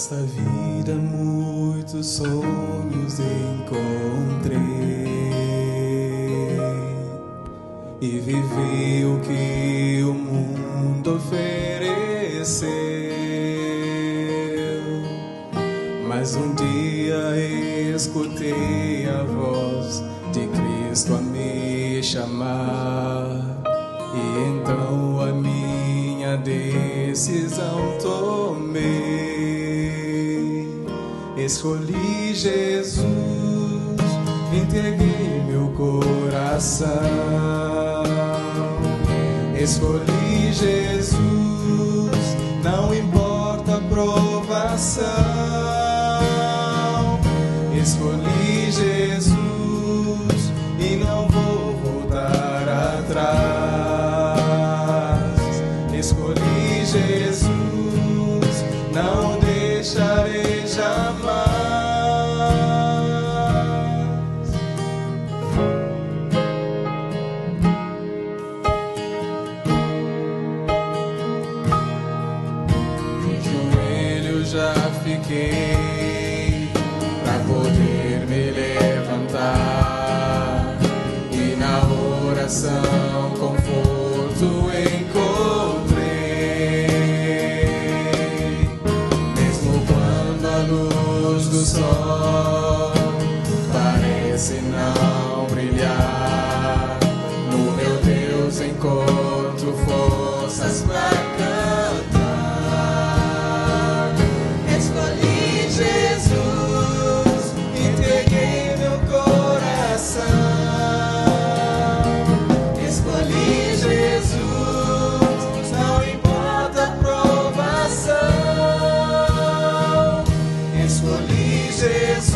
Nesta vida muitos sonhos encontrei e vivi o que o mundo ofereceu. Mas um dia escutei a voz de Cristo a me chamar, e então a minha decisão tomei. Escolhi Jesus, entreguei meu coração. Escolhi Jesus, não importa a provação. Escolhi Jesus e não vou voltar atrás. Escolhi Jesus, não deixarei jamais. De joelho já fiquei pra poder me levantar, e na oração conforto encontrei. Mesmo quando a luz do sol parece não brilhar, no meu Deus encontro forças pra cantar. Escolhi Jesus, entreguei meu coração. Escolhi Jesus, não importa a provação. Escolhi Jesus.